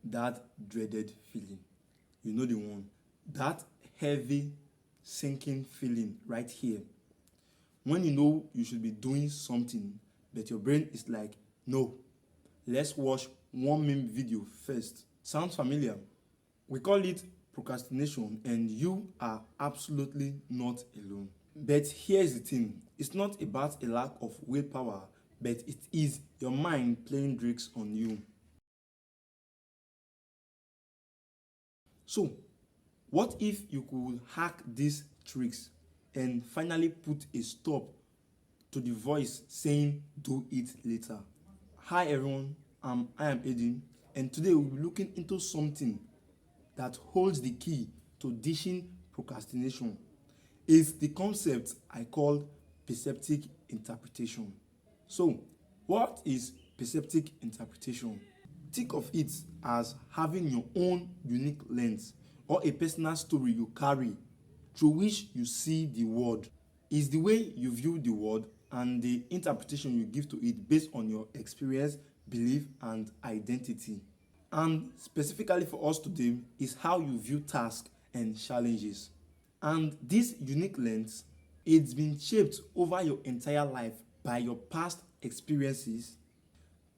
That dreaded feeling. You know the one. That heavy, sinking feeling right here. When you know you should be doing something, but your brain is like, no, let's watch one meme video first. Sounds familiar? We call it procrastination, and you are absolutely not alone. But here's the thing, it's not about a lack of willpower, but it is your mind playing tricks on you. So, what if you could hack these tricks and finally put a stop to the voice saying do it later? Hi everyone, I am Aiden, and today we'll be looking into something that holds the key to dishing procrastination. It's the concept I call perceptic interpretation. So, what is perceptic interpretation? Think of it as having your own unique lens or a personal story you carry through which you see the world. It's the way you view the world and the interpretation you give to it based on your experience, belief, and identity. And specifically for us today is how you view tasks and challenges. And this unique lens, it's been shaped over your entire life by your past experiences,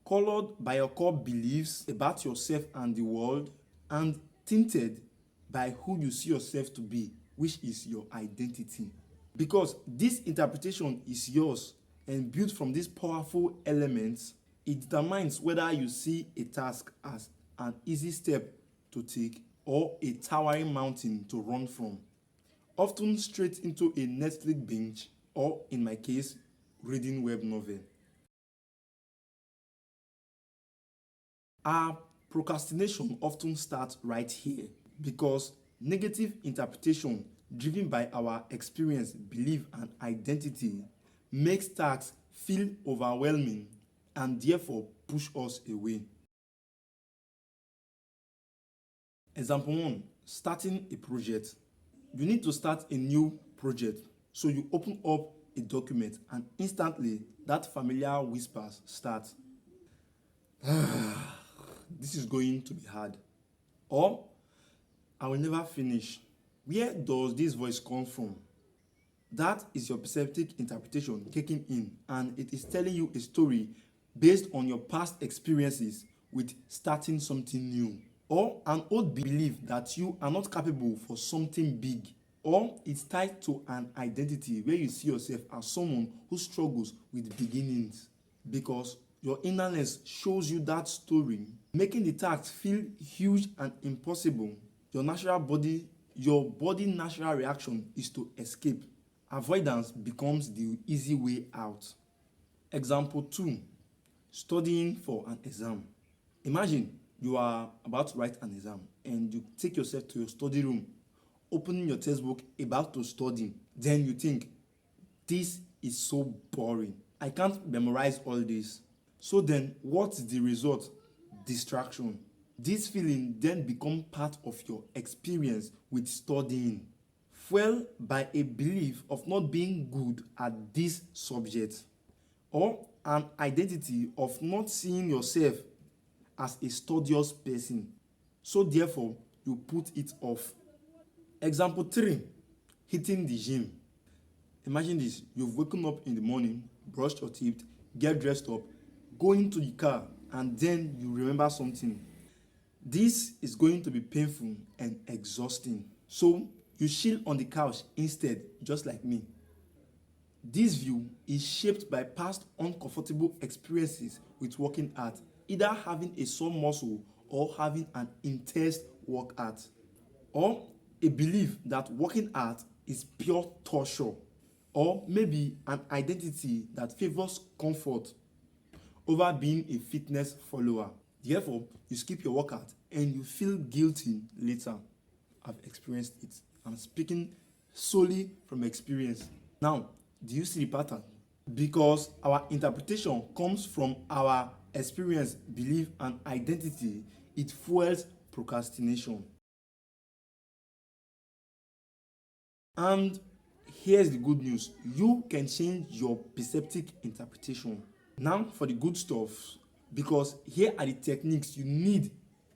colored by your core beliefs about yourself and the world, and tinted by who you see yourself to be, which is your identity. Because this interpretation is yours and built from these powerful elements, it determines whether you see a task as an easy step to take or a towering mountain to run from, often straight into a Netflix binge or, in my case, reading web novel. Our procrastination often starts right here because negative interpretation driven by our experience, belief, and identity makes tasks feel overwhelming and therefore push us away. Example 1, starting a project. You need to start a new project, so you open up a document and instantly that familiar whispers start. This is going to be hard. Or, I will never finish. Where does this voice come from? That is your perceptive interpretation kicking in, and it is telling you a story based on your past experiences with starting something new. Or an old belief that you are not capable for something big. Or it's tied to an identity where you see yourself as someone who struggles with beginnings. Because your innerness shows you that story, making the task feel huge and impossible. Your body natural reaction is to escape. Avoidance becomes the easy way out. Example 2, studying for an exam. Imagine you are about to write an exam and you take yourself to your study room, opening your textbook, about to study. Then you think, this is so boring. I can't memorize all this. So then, what's the result? Distraction. This feeling then becomes part of your experience with studying, fueled by a belief of not being good at this subject, or an identity of not seeing yourself as a studious person. So therefore, you put it off. Example 3, hitting the gym. Imagine this, you've woken up in the morning, brushed your teeth, get dressed up, go into the car, and then you remember something. This is going to be painful and exhausting. So you chill on the couch instead, just like me. This view is shaped by past uncomfortable experiences with working out, either having a sore muscle or having an intense workout, or a belief that working out is pure torture, or maybe an identity that favors comfort over being a fitness follower. Therefore, you skip your workout and you feel guilty later. I've experienced it. I'm speaking solely from experience. Now, do you see the pattern? Because our interpretation comes from our experience, belief, and identity, it fuels procrastination. And here's the good news. You can change your perceptive interpretation. Now for the good stuff. because here are the techniques you need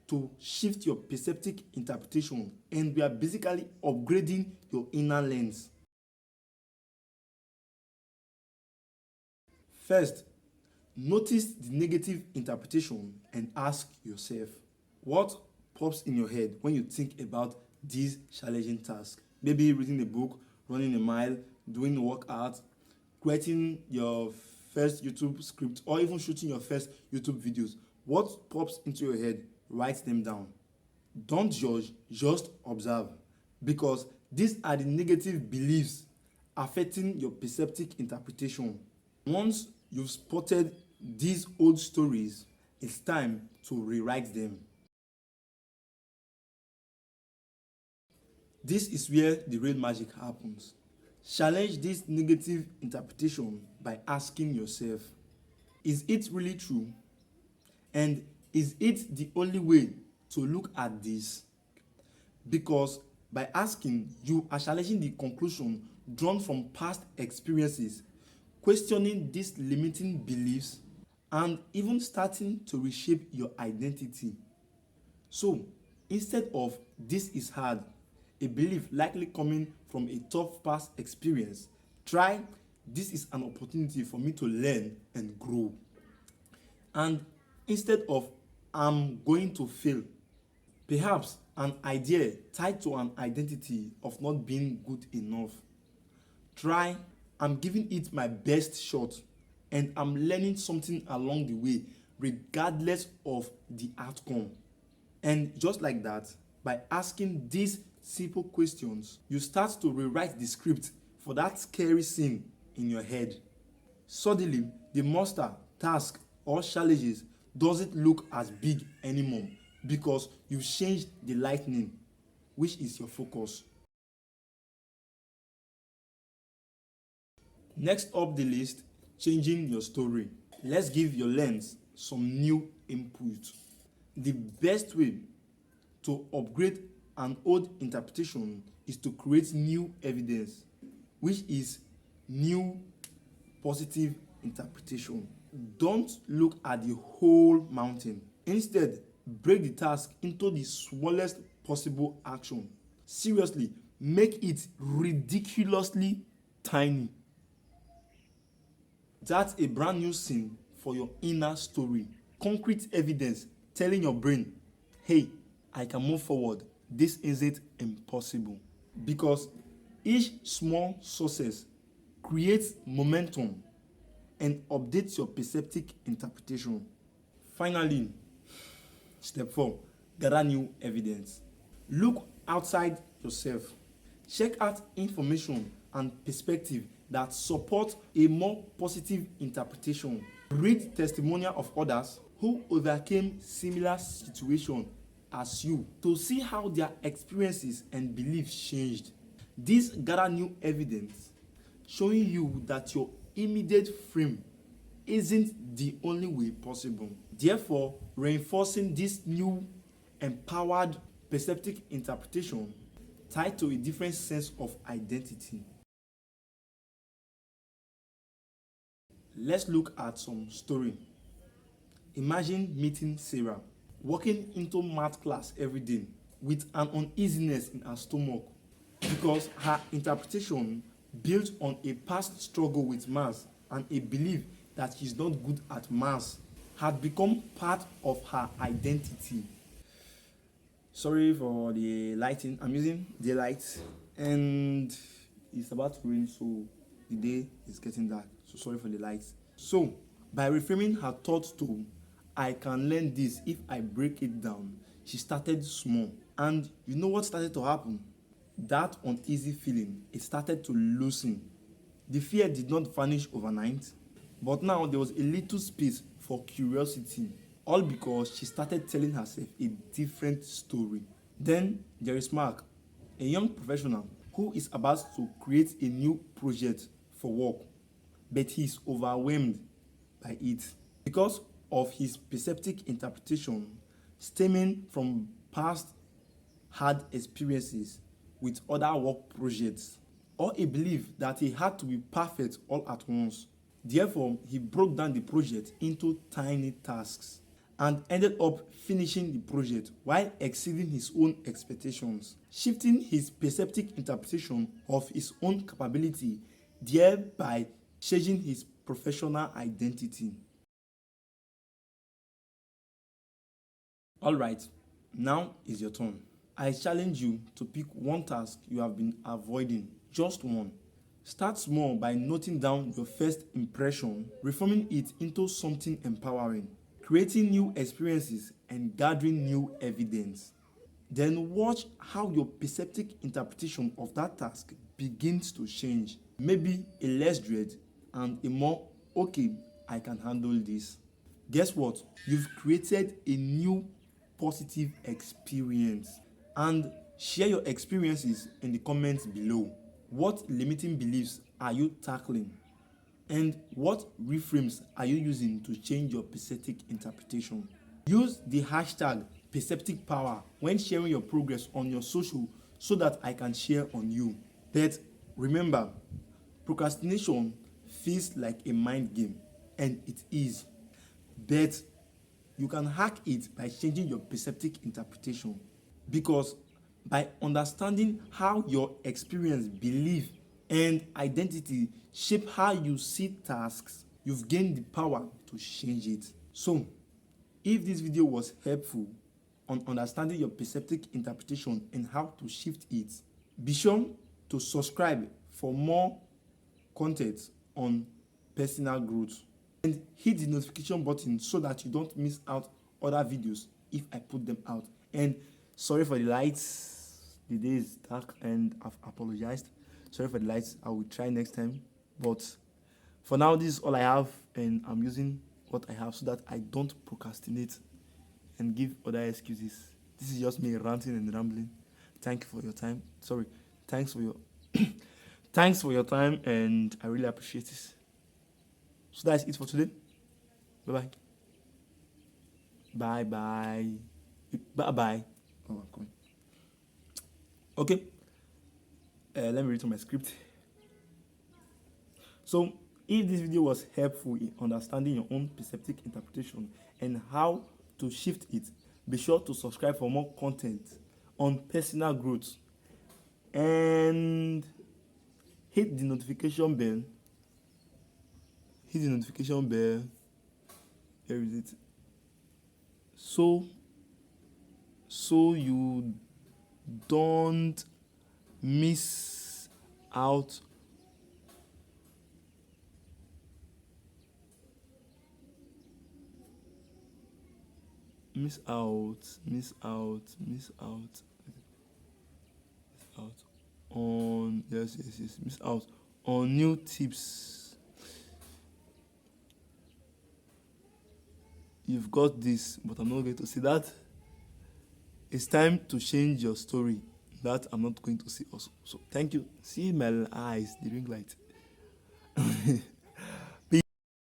to shift your perceptic interpretation, and we are basically upgrading your inner lens. First, notice the negative interpretation and ask yourself, what pops in your head when you think about these challenging tasks? Maybe reading a book, running a mile, doing a workout, creating your first YouTube script, or even shooting your first YouTube videos. What pops into your head? Write them down. Don't judge, just observe, because these are the negative beliefs affecting your perceptic interpretation. Once you've spotted these old stories, it's time to rewrite them. This is where the real magic happens. Challenge this negative interpretation by asking yourself, is it really true? And is it the only way to look at this? Because by asking, you are challenging the conclusion drawn from past experiences, questioning these limiting beliefs, and even starting to reshape your identity. So, instead of "this is hard," a belief likely coming from a tough past experience, try "this is an opportunity for me to learn and grow." And instead of "I'm going to fail," perhaps an idea tied to an identity of not being good enough. Try "I'm giving it my best shot and I'm learning something along the way regardless of the outcome." And just like that, by asking these simple questions, you start to rewrite the script for that scary scene in your head. Suddenly, the monster, task, or challenges doesn't look as big anymore because you've changed the lightning, which is your focus. Next up the list, changing your story. Let's give your lens some new input. The best way to upgrade an old interpretation is to create new evidence, which is new positive interpretation. Don't look at the whole mountain. Instead, break the task into the smallest possible action. Seriously, make it ridiculously tiny. That's a brand new scene for your inner story. Concrete evidence telling your brain, hey, I can move forward. This isn't impossible. Because each small success creates momentum and updates your perceptic interpretation. Finally, step 4, gather new evidence. Look outside yourself. Check out information and perspective that support a more positive interpretation. Read testimonial of others who overcame similar situations as you to see how their experiences and beliefs changed. This gather new evidence showing you that your immediate frame isn't the only way possible. Therefore, reinforcing this new empowered perceptive interpretation tied to a different sense of identity. Let's look at some story. Imagine meeting Sarah, walking into math class every day with an uneasiness in her stomach because her interpretation built on a past struggle with math and a belief that she's not good at math had become part of her identity. Sorry for the lighting. I'm using daylight and it's about to rain, so the day is getting dark. So sorry for the lights. So by reframing her thoughts to "I can learn this if I break it down," she started small. And you know what started to happen? That uneasy feeling, it started to loosen. The fear did not vanish overnight, but now there was a little space for curiosity, all because she started telling herself a different story. Then there is Mark, a young professional who is about to create a new project for work, but he is overwhelmed by it because of his perceptive interpretation stemming from past hard experiences with other work projects, or a belief that he had to be perfect all at once. Therefore, he broke down the project into tiny tasks and ended up finishing the project while exceeding his own expectations, shifting his perceptic interpretation of his own capability, thereby changing his professional identity. Alright, now is your turn. I challenge you to pick one task you have been avoiding, just one. Start small by noting down your first impression, reforming it into something empowering, creating new experiences and gathering new evidence. Then watch how your perceptive interpretation of that task begins to change. Maybe a less dread and a more, okay, I can handle this. Guess what? You've created a new positive experience. And share your experiences in the comments below. What limiting beliefs are you tackling? And what reframes are you using to change your perceptic interpretation? Use the hashtag perceptic power when sharing your progress on your social so that I can share on you. But remember, procrastination feels like a mind game, and it is. But you can hack it by changing your perceptic interpretation. Because by understanding how your experience, belief, and identity shape how you see tasks, you've gained the power to change it. So, if this video was helpful on understanding your perceptic interpretation and how to shift it, be sure to subscribe for more content on personal growth and hit the notification button so that you don't miss out other videos if I put them out. And sorry for the lights, the day is dark and I've apologized. Sorry for the lights, I will try next time. But for now, this is all I have, and I'm using what I have so that I don't procrastinate and give other excuses. This is just me ranting and rambling. Thank you for your time. Thanks for your thanks for your time, and I really appreciate this. So that's it for today. Bye-bye. Bye-bye. Bye-bye. Oh, I'm coming. Okay. Let me read from my script. So, if this video was helpful in understanding your own perceptive interpretation and how to shift it, be sure to subscribe for more content on personal growth and hit the notification bell. Hit the notification bell. Here is it. So you don't miss out on miss out on new tips. You've got this, but I'm not going to say that. It's time to change your story. That I'm not going to say also. So thank you. See my eyes, the ring light.